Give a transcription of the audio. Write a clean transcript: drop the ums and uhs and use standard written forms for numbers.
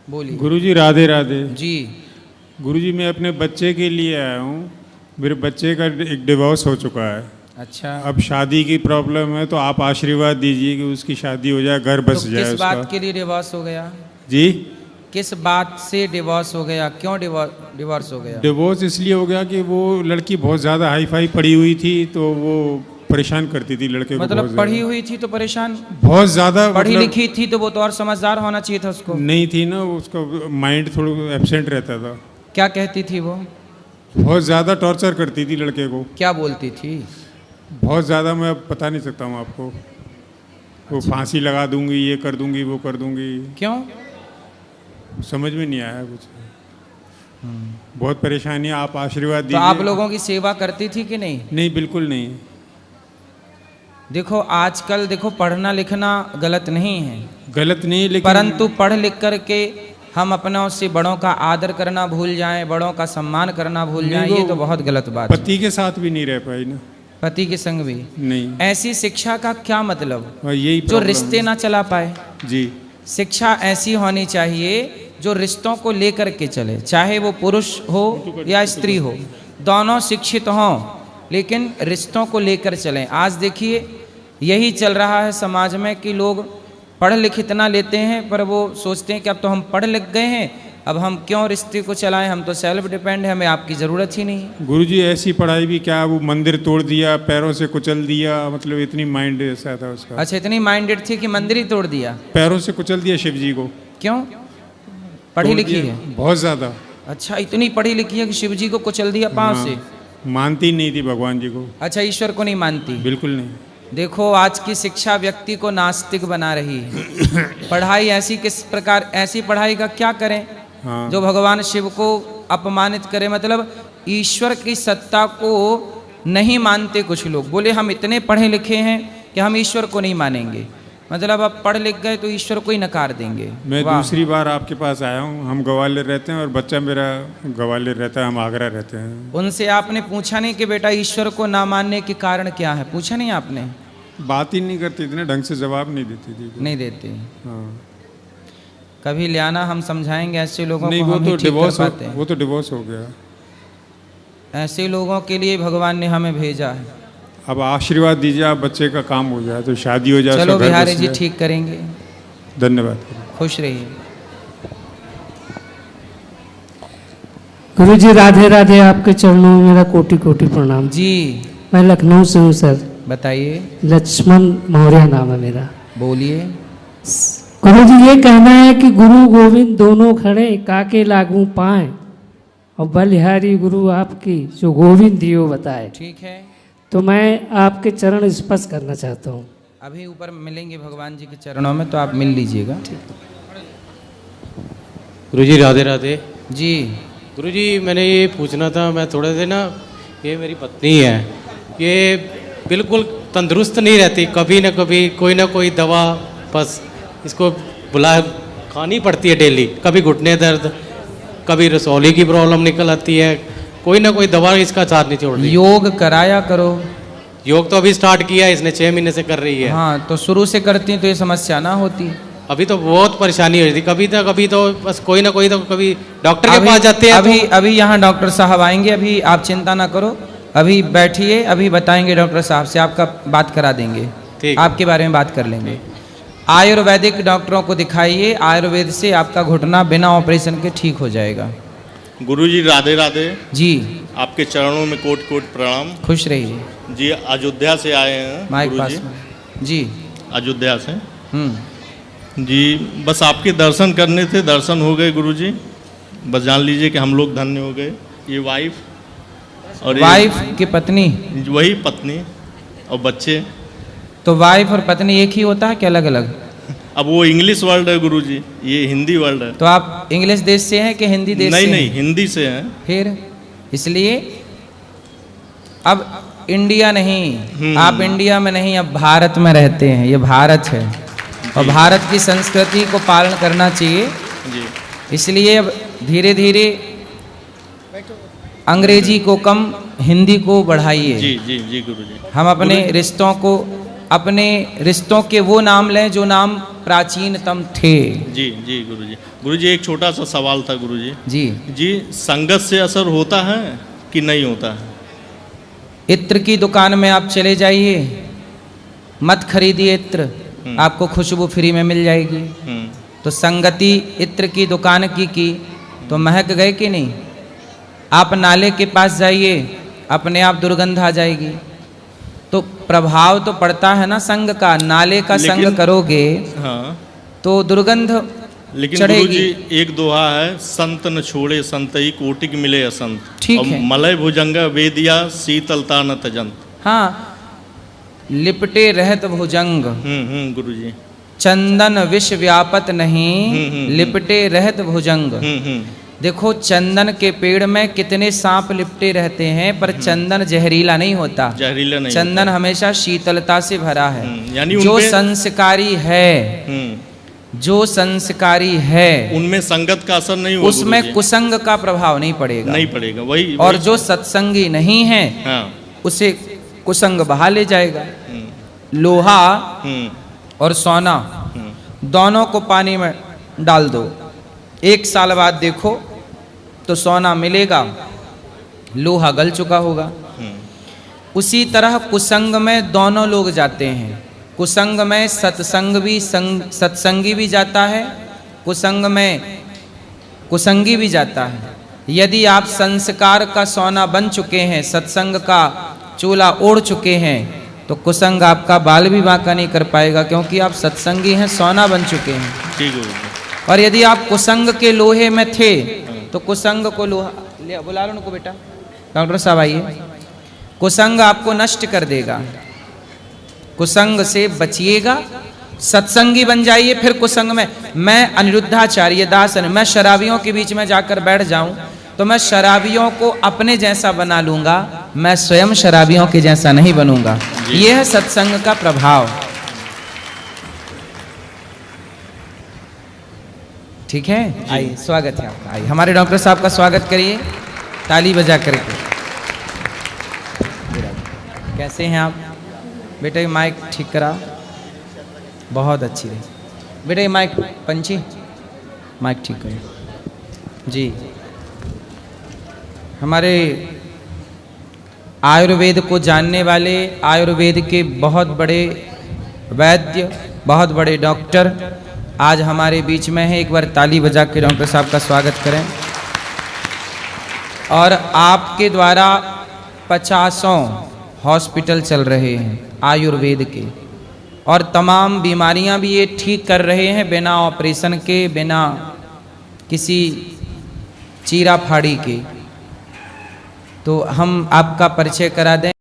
बोलिए। गुरुजी राधे राधे जी। गुरुजी, मैं अपने बच्चे के लिए आया हूँ। मेरे बच्चे का एक डिवोर्स हो चुका है। अच्छा, अब शादी की प्रॉब्लम है, तो आप आशीर्वाद दीजिए कि उसकी शादी हो जाए, घर बस तो जाए किस उसका। बात के लिए डिवोर्स हो गया? जी, किस बात से डिवोर्स हो गया? क्यों डिवोर्स हो गया? डिवोर्स इसलिए हो गया कि वो लड़की बहुत ज़्यादा हाई फाई पढ़ी हुई थी, तो वो परेशान करती थी लड़के को बहुत मतलब पढ़ी ज़्यादा। हुई थी तो परेशान? बहुत ज़्यादा पढ़ी मतलब लिखी थी तो वो तो और समझदार होना चाहिए था उसको। नहीं थी ना, उसका माइंड थोड़ा एब्सेंट रहता था। क्या कहती थी वो? बहुत ज़्यादा टॉर्चर करती थी लड़के को, क्या बोलती थी? बहुत ज़्यादा। मैं अब बता नहीं सकता हूँ आपको। वो फांसी लगा दूंगी, ये कर दूंगी, वो कर दूंगी। क्यों? समझ में नहीं आया कुछ। बहुत परेशानी है, आप आशीर्वाद तो दीजिए। आप लोगों की सेवा करती थी कि नहीं? नहीं, बिल्कुल नहीं। देखो आजकल देखो, पढ़ना लिखना गलत नहीं है, गलत नहीं, लेकिन परंतु पढ़ लिख करके हम अपनों से बड़ों का आदर करना भूल जाएं, बड़ों का सम्मान करना भूल जाएं, नहीं, ये वो तो बहुत गलत बात है। पति के साथ भी नहीं रह पाई ना। पति के संग भी नहीं, ऐसी शिक्षा का क्या मतलब यही जो प्रॉब्लम रिश्ते है। ना चला पाए? जी, शिक्षा ऐसी होनी चाहिए जो रिश्तों को लेकर के चले, चाहे वो पुरुष हो या स्त्री हो, दोनों शिक्षित हों लेकिन रिश्तों को लेकर चलें। आज देखिए यही चल रहा है समाज में कि लोग पढ़ लिख इतना लेते हैं, पर वो सोचते हैं कि अब तो हम पढ़ लिख गए हैं, अब हम क्यों रिश्ते को चलाएं, हम तो सेल्फ डिपेंड है, हमें आपकी ज़रूरत ही नहीं। गुरुजी ऐसी पढ़ाई भी क्या, वो मंदिर तोड़ दिया, पैरों से कुचल दिया, मतलब इतनी माइंड ऐसा था उसका। अच्छा, इतनी माइंडेड थी कि मंदिर ही तोड़ दिया? पैरों से कुचल दिया शिव जी को। क्यों? पढ़ी तोड़ लिखी दिया, है? बहुत ज़्यादा। अच्छा, इतनी पढ़ी लिखी है कि शिव जी को कुचल दिया पाँव से? मानती नहीं थी भगवान जी को, अच्छा, ईश्वर को नहीं मानती? बिल्कुल नहीं। देखो आज की शिक्षा व्यक्ति को नास्तिक बना रही है। पढ़ाई ऐसी किस प्रकार, ऐसी पढ़ाई का क्या करें हाँ, जो भगवान शिव को अपमानित करे? मतलब ईश्वर की सत्ता को नहीं मानते कुछ लोग। बोले हम इतने पढ़े लिखे हैं कि हम ईश्वर को नहीं मानेंगे, मतलब अब पढ़ लिख गए तो ईश्वर को ही नकार देंगे। मैं वाह। दूसरी बार आपके पास आया हूँ। हम ग्वालियर रहते हैं और बच्चा मेरा ग्वालियर रहता है, हम आगरा रहते हैं। उनसे आपने पूछा नहीं कि बेटा ईश्वर को ना मानने के कारण क्या है? पूछा नहीं आपने? बात ही नहीं करती थी ना, ढंग से जवाब नहीं देती थी। नहीं देते। हाँ, कभी ले आना, हम समझाएंगे ऐसे लोगों नहीं, को, वो हम तो ही ठीक कर डिवोर्स पाते हैं। वो तो डिवोर्स हो गया। ऐसे लोगों के लिए भगवान ने हमें भेजा है। अब आशीर्वाद दीजिए, आप बच्चे का काम हो जाए, तो शादी हो जाए, चलो उसका घर बिहारी बस जी जाए। ठीक करेंगे। धन्यवाद। खुश रहिए। गुरु जी राधे राधे, आपके चरणों में मेरा कोटि कोटि प्रणाम। जी मैं लखनऊ से हूँ सर, बताइए। लक्ष्मण मौर्य नाम है मेरा। बोलिए। गुरु जी ये कहना है कि गुरु गोविंद दोनों खड़े, काके लागू पाए, और बलिहारी गुरु आपकी जो गोविंद दियो बताए। ठीक है, तो मैं आपके चरण स्पर्श करना चाहता हूँ। अभी ऊपर मिलेंगे भगवान जी के चरणों में, तो आप मिल लीजिएगा। गुरुजी राधे राधे। जी गुरुजी मैंने ये पूछना था, मैं थोड़े से ना, ये मेरी पत्नी है, ये बिल्कुल तंदुरुस्त नहीं रहती, कभी ना कभी कोई ना कोई दवा बस इसको बुला खानी पड़ती है डेली। कभी घुटने दर्द, कभी रसौली की प्रॉब्लम निकल आती है, कोई ना कोई दवा इसका साथ नहीं छोड़ रही। योग कराया करो। योग तो अभी स्टार्ट किया है इसने, 6 महीने से कर रही है। हाँ, तो शुरू से करती तो ये समस्या ना होती। अभी तो बहुत परेशानी हो रही थी, कभी तो बस कोई ना कोई तो कभी डॉक्टर के पास जाते हैं। अभी यहाँ डॉक्टर साहब आएंगे, अभी आप चिंता ना करो, अभी बैठिए, अभी बताएंगे डॉक्टर साहब से, आपका बात करा देंगे, ठीक, आपके बारे में बात कर लेंगे। आयुर्वेदिक डॉक्टरों को दिखाइए, आयुर्वेद से आपका घुटना बिना ऑपरेशन के ठीक हो जाएगा। गुरुजी राधे राधे। जी आपके चरणों में कोट कोट प्रणाम। खुश रहिए। जी अयोध्या से आए हैं माइक पास गुरुजी, में। जी अयोध्या से। जी बस आपके दर्शन करने थे, दर्शन हो गए गुरुजी। बस जान लीजिए कि हम लोग धन्य हो गए। ये वाइफ और वाइफ की पत्नी, वही पत्नी और बच्चे। तो वाइफ और पत्नी एक ही होता है कि अलग अलग? अब वो इंग्लिश वर्ड है गुरुजी, ये हिंदी वर्ड है। तो आप इंग्लिश देश से हैं कि हिंदी देश नहीं से नहीं, हैं? हिंदी से हैं। फिर इसलिए अब इंडिया नहीं, आप इंडिया में नहीं, अब भारत में रहते हैं, ये भारत है और भारत की संस्कृति को पालन करना चाहिए। जी इसलिए अब धीरे धीरे अंग्रेजी को कम, हिंदी को बढ़ाइए। जी जी जी गुरुजी। हम अपने रिश्तों को अपने रिश्तों के वो नाम लें जो नाम प्राचीनतम थे। जी जी गुरुजी। गुरुजी एक छोटा सा सवाल था गुरुजी। जी जी संगत से असर होता है कि नहीं होता है? इत्र की दुकान में आप चले जाइए, मत खरीदिए इत्र, आपको खुशबू फ्री में मिल जाएगी। तो संगति इत्र की दुकान की तो महक गए कि नहीं? आप नाले के पास जाइए, अपने आप दुर्गंध आ जाएगी। तो प्रभाव तो पड़ता है ना संग का। नाले का संग करोगे हाँ तो दुर्गंध लेकिन चढ़ेगी। गुरुजी एक दोहा है, संत न छोड़े संतई कोटिक मिले असंत। ठीक और है। मलय भुजंगा वेदिया शीतलता न तजंत। हाँ, लिपटे रहत भुजंग गुरुजी। चंदन विष व्यापत नहीं, लिपटे रहत भुजंग। देखो चंदन के पेड़ में कितने सांप लिपटे रहते हैं, पर चंदन जहरीला नहीं होता। जहरीला नहीं चंदन हमेशा शीतलता से भरा है। यानी जो उनपे- संस्कारी है, जो संस्कारी है उनमें संगत का असर नहीं होगा उसमें गुरुजी। कुसंग का प्रभाव नहीं पड़ेगा। नहीं पड़ेगा। वही और जो सत्संगी नहीं है हाँ उसे कुसंग बहा ले जाएगा। लोहा और सोना दोनों को पानी में डाल दो, 1 साल बाद देखो तो सोना मिलेगा, लोहा गल चुका होगा। उसी तरह कुसंग में दोनों लोग जाते हैं। कुसंग में सत्संगी भी जाता है, कुसंग में कुसंगी भी जाता है। यदि आप संस्कार का सोना बन चुके हैं, सत्संग का चोला ओढ़ चुके हैं, तो कुसंग आपका बाल भी बांका नहीं कर पाएगा, क्योंकि आप सत्संगी हैं, सोना बन चुके हैं। ठीक है। और यदि आप कुसंग के लोहे में थे तो कुसंग को लोहा ले बुला लो उनको बेटा, डॉक्टर साहब आइए। कुसंग आपको नष्ट कर देगा, कुसंग से बचिएगा, सत्संगी बन जाइए। फिर कुसंग में मैं अनिरुद्धाचार्य दास, मैं शराबियों के बीच में जाकर बैठ जाऊं तो मैं शराबियों को अपने जैसा बना लूंगा, मैं स्वयं शराबियों के जैसा नहीं बनूंगा। यह है सत्संग का प्रभाव। ठीक है, आइए, स्वागत है आपका। आइए हमारे डॉक्टर साहब का स्वागत करिए ताली बजा करके। कैसे हैं आप बेटा? ये माइक ठीक करा, बहुत अच्छी रही बेटा। ये माइक पंची माइक ठीक करो जी। हमारे आयुर्वेद को जानने वाले, आयुर्वेद के बहुत बड़े वैद्य, बहुत बड़े डॉक्टर आज हमारे बीच में है। एक बार ताली बजा के डॉक्टर साहब का स्वागत करें। और आपके द्वारा 50 हॉस्पिटल चल रहे हैं आयुर्वेद के, और तमाम बीमारियां भी ये ठीक कर रहे हैं बिना ऑपरेशन के, बिना किसी चीरा फाड़ी के। तो हम आपका परिचय करा दें।